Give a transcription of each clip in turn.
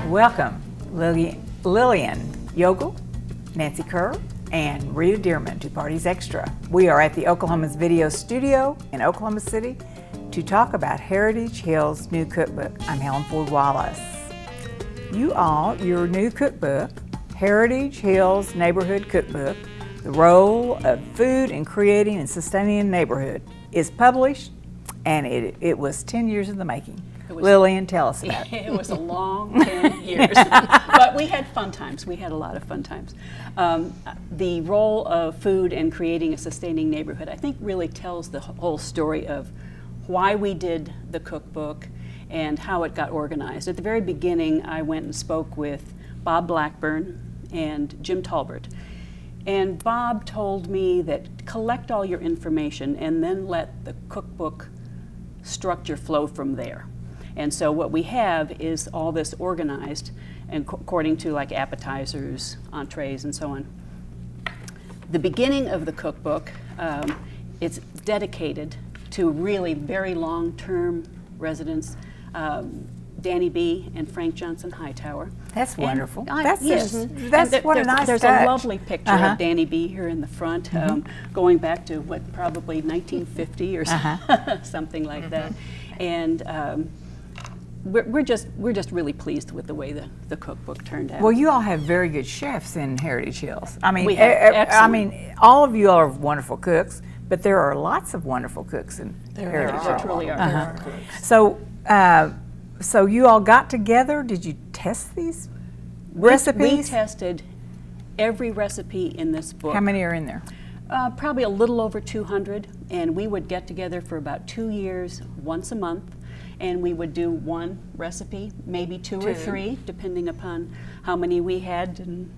Welcome, Lillian Yogel, Nancy Kerr, and Rita Dearman to Parties Extra. We are at the Oklahoman's video studio in Oklahoma City to talk about Heritage Hill's new cookbook. I'm Helen Ford Wallace. Your new cookbook, Heritage Hill's Neighborhood Cookbook, The Role of Food in Creating and Sustaining a Neighborhood, is published, and it was 10 years in the making. Lillian, tell us about it. It was a long 10 years, but we had fun times. We had a lot of fun times. The role of food in creating a sustaining neighborhood, I think, really tells the whole story of why we did the cookbook and how it got organized. At the very beginning, I went and spoke with Bob Blackburn and Jim Talbert. And Bob told me that collect all your information and then let the cookbook structure flow from there. And so what we have is all this organized and according to like appetizers, entrees, and so on. The beginning of the cookbook, it's dedicated to really very long-term residents, Danny B. and Frank Johnson Hightower. That's wonderful. That's what a nice There's touch. a lovely picture of Danny B. here in the front, going back to what, probably 1950 or something like that. And we're just really pleased with the way the cookbook turned out. Well, you all have very good chefs in Heritage Hills. I mean, all of you are wonderful cooks, but there are lots of wonderful cooks in Heritage Hills. There truly are. So you all got together. Did you test these recipes? We tested every recipe in this book. How many are in there? Probably a little over 200, and we would get together for about 2 years, once a month, and we would do one recipe, maybe two or three, depending upon how many we had, and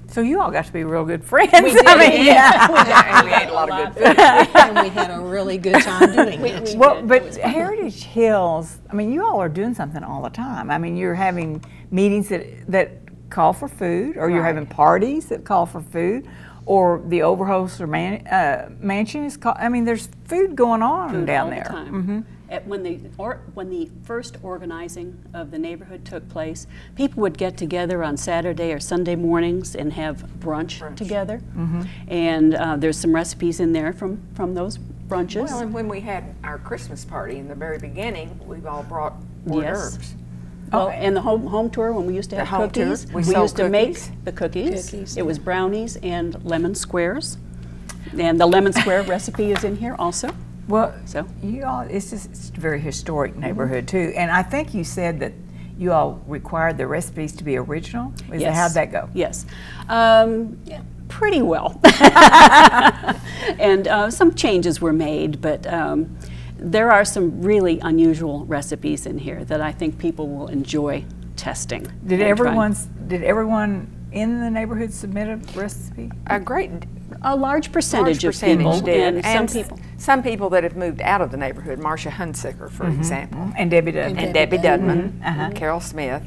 So you all got to be real good friends. We did, I mean, And we ate a lot of good food. And we had a really good time doing it. Well, but Heritage Hills, I mean, you all are doing something all the time. I mean, you're having meetings that call for food, or you're having parties that call for food, or the Overholser mansion is called. I mean, there's food going on down there. All the time. When the first organizing of the neighborhood took place, people would get together on Saturday or Sunday mornings and have brunch. Together. And there's some recipes in there from those brunches. Well, and when we had our Christmas party in the very beginning, we all brought hors d'oeuvres. Well, and the home tour, when we used to have cookies, we used to make the cookies. It was brownies and lemon squares. And the lemon square recipe is in here also. Well, you all, it's a very historic neighborhood too. And I think you said that you all required the recipes to be original. How'd that go? Yes. Pretty well. And some changes were made, but there are some really unusual recipes in here that I think people will enjoy testing. Did everyone in the neighborhood submit a recipe? A large percentage of people did, and some people that have moved out of the neighborhood. Marcia Hunsicker, for example, and Debbie Dudman, and Debbie Dudman, Carol Smith,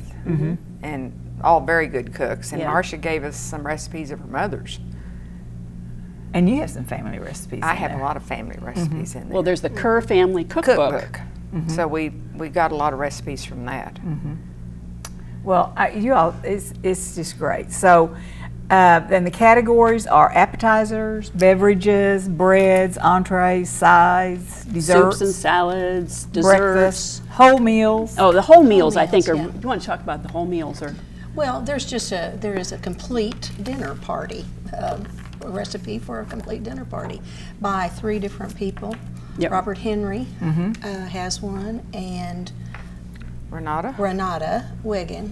and all very good cooks. And Marcia gave us some recipes of her mother's. And you have some family recipes. I have a lot of family recipes in there. Well, there's the Kerr family cookbook. So we got a lot of recipes from that. Well, you all, it's just great. So, then the categories are appetizers, beverages, breads, entrees, sides, desserts, soups and salads, desserts, breakfast, whole meals. Oh, the whole meals, I think are. You want to talk about the whole meals, or? Well, there is a complete dinner party, a recipe for a complete dinner party by 3 different people. Robert Henry has one, and Renata Wiggin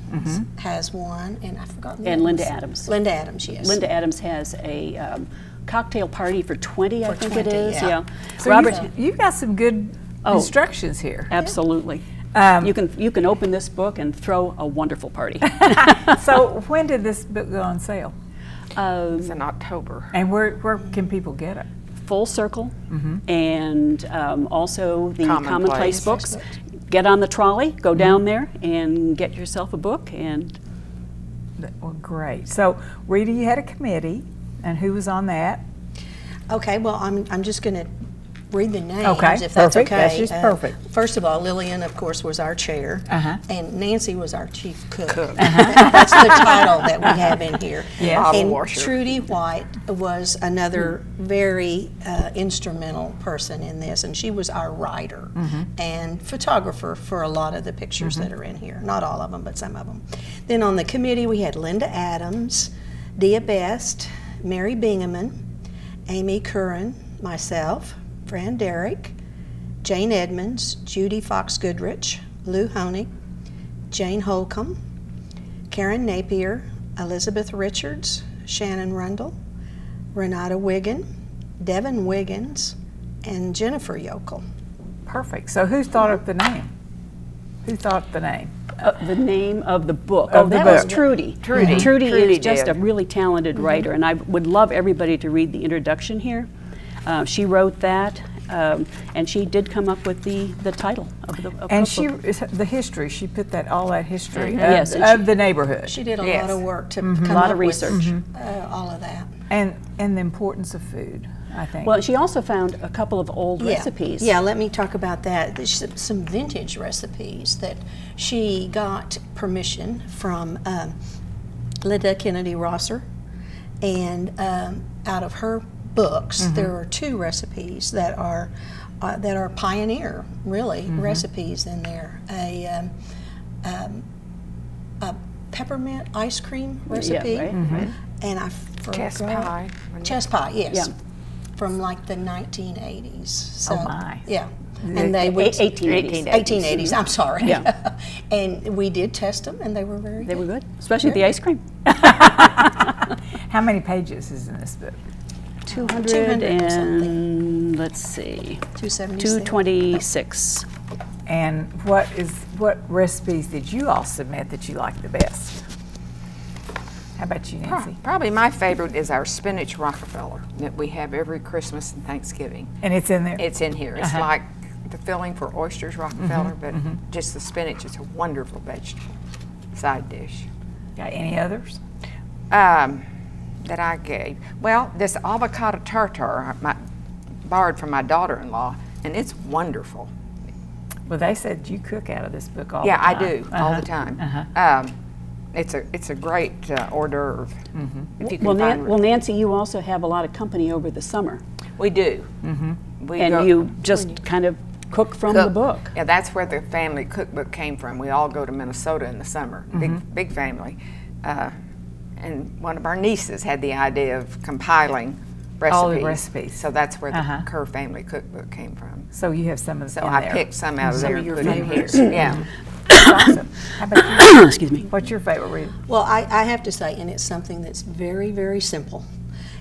has one, and I forgot the And names. Linda Adams. Linda Adams, yes. Linda Adams has a cocktail party for 20, I think 20, it is. yeah. So Robert, you've got some good instructions here. Absolutely. You can open this book and throw a wonderful party. So when did this book go on sale? It's in October. And where can people get it? Full Circle, and also the Commonplace books. Get on the trolley, go down there, and get yourself a book. And well, great. So, Rita, you had a committee, and who was on that? Okay. Well, I'm just going to read the names, Okay, if that's perfect. okay. That's just perfect. First of all, Lillian, of course, was our chair, and Nancy was our chief cook. That's the title that we have in here. Yes. And washer. Trudy White was another very instrumental person in this, and she was our writer and photographer for a lot of the pictures that are in here. Not all of them, but some of them. Then on the committee, we had Linda Adams, Dia Best, Mary Bingaman, Amy Curran, myself, Fran Derrick, Jane Edmonds, Judy Fox Goodrich, Lou Honig, Jane Holcomb, Karen Napier, Elizabeth Richards, Shannon Rundle, Renata Wiggin, Devin Wiggins, and Jennifer Yokel. Perfect. So who thought up the name? Who thought the name? The name of the book. Of the that book. was Trudy. Trudy. Trudy Trudy is just did. a really talented writer, and I would love everybody to read the introduction here. She wrote that, and she did come up with the title of the And cookbook. the history, she put that all that history Yes, and of the neighborhood. She did a Yes. lot of work to come A lot up of research. with all of that. And the importance of food, I think. Well, she also found a couple of old recipes. Yeah, let me talk about that. There's some vintage recipes that she got permission from Linda Kennedy Rosser, and out of her books, there are 2 recipes that are pioneer, really, recipes in there. A peppermint ice cream recipe, right. and I forgot. Chess pie. Chess pie, yes. Yeah. From like the 1980s. So, Oh, my. Yeah. And they would 1880s. 1880s. I'm sorry. Yeah. And we did test them, and they were very They good. were good, especially the ice cream. How many pages is in this book? 200 200 and something. let's see, 276. 226. And what recipes did you all submit that you like the best? How about you, Nancy? Probably my favorite is our spinach Rockefeller that we have every Christmas and Thanksgiving. And it's in there? It's in here. It's like the filling for oysters Rockefeller, but just the spinach is a wonderful vegetable side dish. Got any others? That I gave. Well, this avocado tartare I borrowed from my daughter-in-law, and it's wonderful. Well, they said you cook out of this book all Yeah, the time. I do all the time. It's a great hors d'oeuvre. If you can find Well, Nancy, you also have a lot of company over the summer, we do. We and go- you just kind of cook from the book. Yeah, that's where the family cookbook came from. We all go to Minnesota in the summer, big family. And one of our nieces had the idea of compiling recipes. All the recipes. So that's where the Kerr family cookbook came from. So you have some of So in I there. picked some out of Some there of and your put in here. favorites. Yeah. That's awesome. How about you? Excuse me. What's your favorite read? Well, I have to say, and it's something that's very, very simple.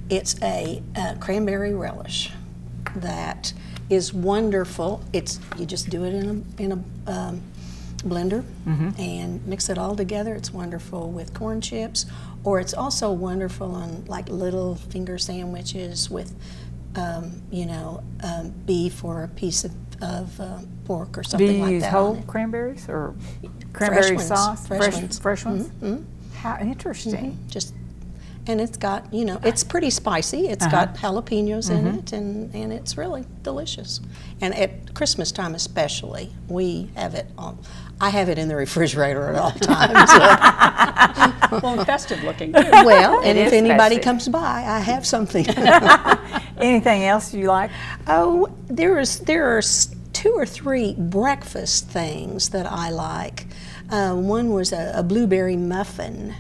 It's a cranberry relish that is wonderful. You just do it in a blender and mix it all together. It's wonderful with corn chips, or it's also wonderful on like little finger sandwiches with, beef or a piece of pork or something Do you like use that. whole on it. cranberries or cranberry ones. sauce? Fresh ones. Fresh ones? How interesting. And it's got, it's pretty spicy. It's got jalapenos in it, and it's really delicious. And at Christmas time especially, we have it on. I have it in the refrigerator at all times. Well, festive looking. Well, and It if is anybody festive. comes by, I have something. Anything else you like? Oh, there are 2 or 3 breakfast things that I like. One was a blueberry muffin.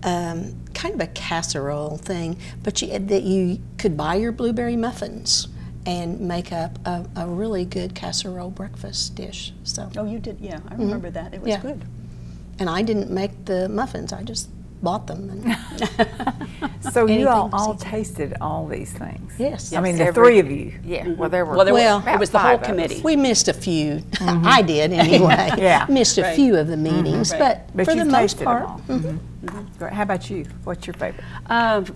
Kind of a casserole thing, but that you could buy your blueberry muffins and make up a really good casserole breakfast dish. So, Oh, you did? Yeah, I remember that. It was Yeah. good. and I didn't make the muffins; I just bought them. And So you Anything all was easy. tasted all these things? Yes. I mean, the Every- 3 of you. Yeah. Well, there were. Well, it was the 5 whole of us. committee. we missed a few. I did anyway. Yeah. Missed a Right. few of the meetings, Right. But for the you've most tasted part, them all. Great. How about you? What's your favorite?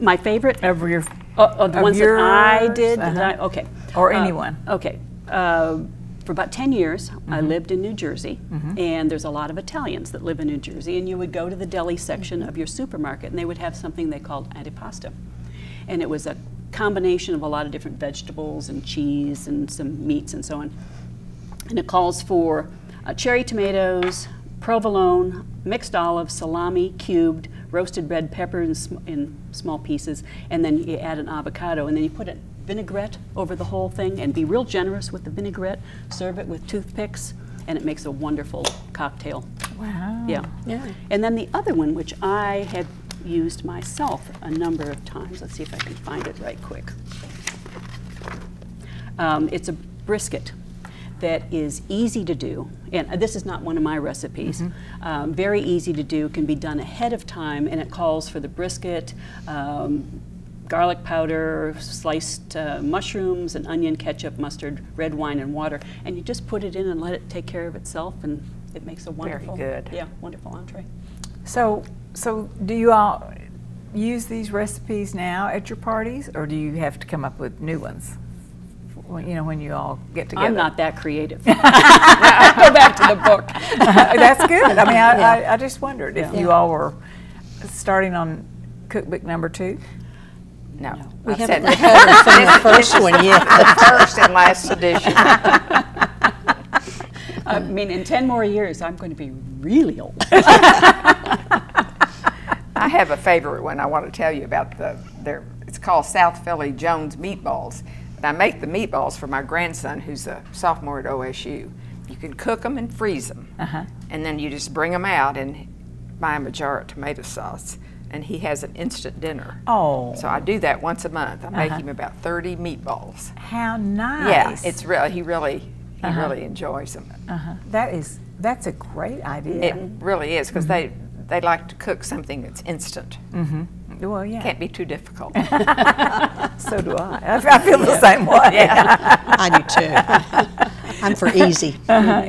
My favorite Of your, the ones that I yours? did. Uh-huh. Okay. Or anyone. Okay. For about 10 years, I lived in New Jersey, and there's a lot of Italians that live in New Jersey, and you would go to the deli section of your supermarket, and they would have something they called antipasto. And it was a combination of a lot of different vegetables and cheese and some meats and so on. And it calls for cherry tomatoes, provolone, mixed olives, salami, cubed, roasted red pepper in small pieces, and then you add an avocado, and then you put a vinaigrette over the whole thing, and be real generous with the vinaigrette. Serve it with toothpicks, and it makes a wonderful cocktail. Wow. Yeah. And then the other one, which I have used myself a number of times. Let's see if I can find it right quick. It's a brisket that is easy to do, and this is not one of my recipes. Very easy to do, can be done ahead of time, and it calls for the brisket, garlic powder, sliced mushrooms, and onion, ketchup, mustard, red wine, and water, and you just put it in and let it take care of itself, and it makes a wonderful, very good. Yeah, wonderful entree. So do you all use these recipes now at your parties, or do you have to come up with new ones? You know, when you all get together. I'm not that creative. Go back to the book. That's good. I mean, I just wondered if you all were starting on cookbook number 2. No. We I've haven't said recovered from the first one yet. the first and last edition. I mean, in 10 more years, I'm going to be really old. I have a favorite one I want to tell you about. It's called South Philly Jones Meatballs. And I make the meatballs for my grandson, who's a sophomore at OSU. You can cook them and freeze them. And then you just bring them out and buy him a jar of tomato sauce. And he has an instant dinner. Oh. So I do that once a month. I make him about 30 meatballs. How nice. Yeah, it's really, he really enjoys them. That's a great idea. It really is, because they like to cook something that's instant. Well, yeah. Can't be too difficult. So do I. I feel the same way. I do too. I'm for easy.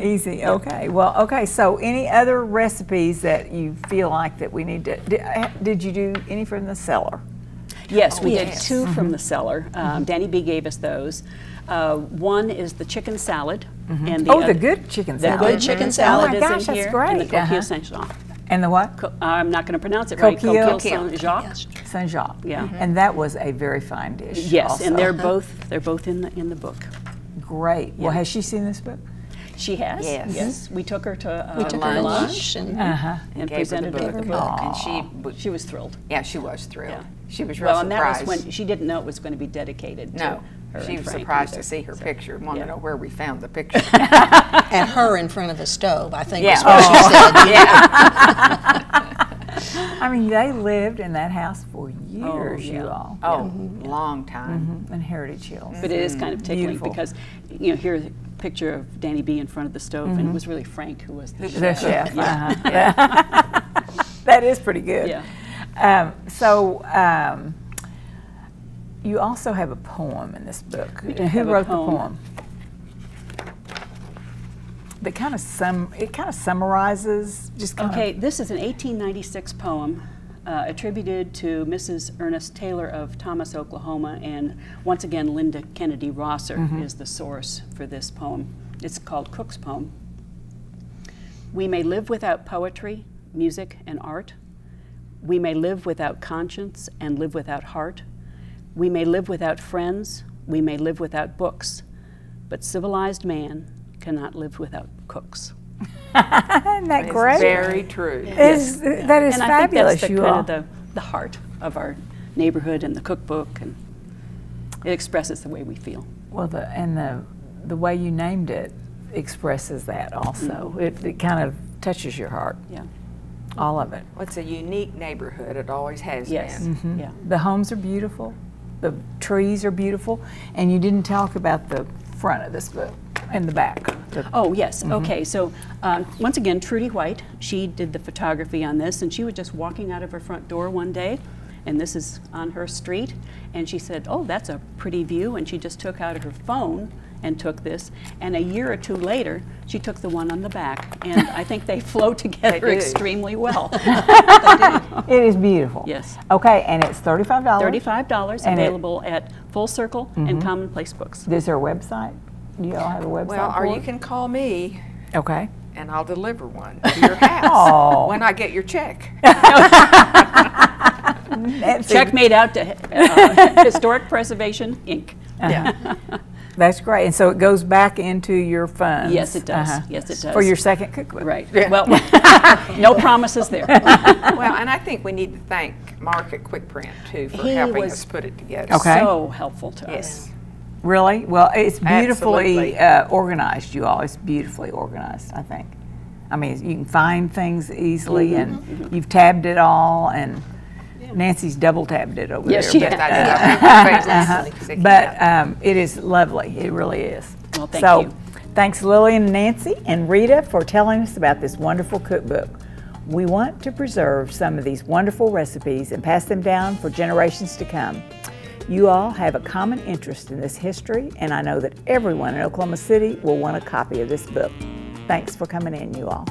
Easy. Okay. Well, okay. So, any other recipes that you feel like that we need to? Did you do any from the cellar? Yes, we did 2 from the cellar. Danny B gave us those. One is the chicken salad, and the good chicken salad. The good chicken salad oh my is gosh, in that's here, great. and the coquille Saint-Jean. And the what? I'm not going to pronounce it right. Coquille Saint-Jacques. Saint-Jacques. Yeah. And that was a very fine dish. Yes, also. and they're both in the book. Great. Well, has she seen this book? She has. Yes. Yes. We took her to lunch and Gave presented her her the the book, book. and she was thrilled. Yeah, she was thrilled. Yeah. She was real Well, and surprised. that was when she didn't know it was going to be dedicated to No, her. she and was Frank surprised either. to see her picture and wanted yeah. to know where we found the picture. And her in front of the stove, I think Yeah. is what she said. I mean, they lived in that house for years, yeah. you all. Oh, long time. In Heritage Hills. But it is kind of tickling Beautiful. because, you know, here's a picture of Danny B in front of the stove, and it was really Frank who was the The chef. chef. That is pretty good. Yeah. You also have a poem in this book. We do Who have a wrote poem. the poem? That kind of summarizes just kind Okay, this is an 1896 poem attributed to Mrs. Ernest Taylor of Thomas, Oklahoma, and once again Linda Kennedy Rosser is the source for this poem. It's called Cook's Poem. We may live without poetry, music, and art. We may live without conscience and live without heart. We may live without friends. We may live without books. But civilized man cannot live without cooks. Isn't that It's great? very true. That is and fabulous, I think that's you kind all. of the heart of our neighborhood and the cookbook, and it expresses the way we feel. Well, the way you named it expresses that also. It kind of touches your heart, Yeah. all of it. Well, it's a unique neighborhood. It always has Yes. been. Yeah. The homes are beautiful, the trees are beautiful, and you didn't talk about the front of this book and the back. Oh, yes. Okay. So once again, Trudy White, she did the photography on this, and she was just walking out of her front door one day, and this is on her street, and she said, "Oh, that's a pretty view," and she just took out her phone and took this, and a year or two later, she took the one on the back, and I think they flow together do. extremely well. It is beautiful. Yes. Okay, and it's $35. $35, And available at Full Circle and Commonplace Books. Is there a website? Do you all have a website Well, for or it? you can call me Okay. and I'll deliver one to your house Oh. when I get your check. Nancy, Check made out to Historic Preservation, Inc. Yeah. that's great. And so it goes back into your funds. Yes, it does. Yes, it does. For your second cookbook. Right. Yeah. Well, no promises there. Well, and I think we need to thank Mark at QuickPrint too for He helping was us put it together. Okay. So helpful to us. Yes. Really? Well, it's beautifully Absolutely. organized, you all. It's beautifully organized, I think. I mean, you can find things easily, and you've tabbed it all, and Nancy's double tabbed it over Yes, there. she but, has. But it is lovely. It really is. Well, thank so, you. thanks Lillian and Nancy and Rita for telling us about this wonderful cookbook. We want to preserve some of these wonderful recipes and pass them down for generations to come. You all have a common interest in this history, and I know that everyone in Oklahoma City will want a copy of this book. Thanks for coming in, you all.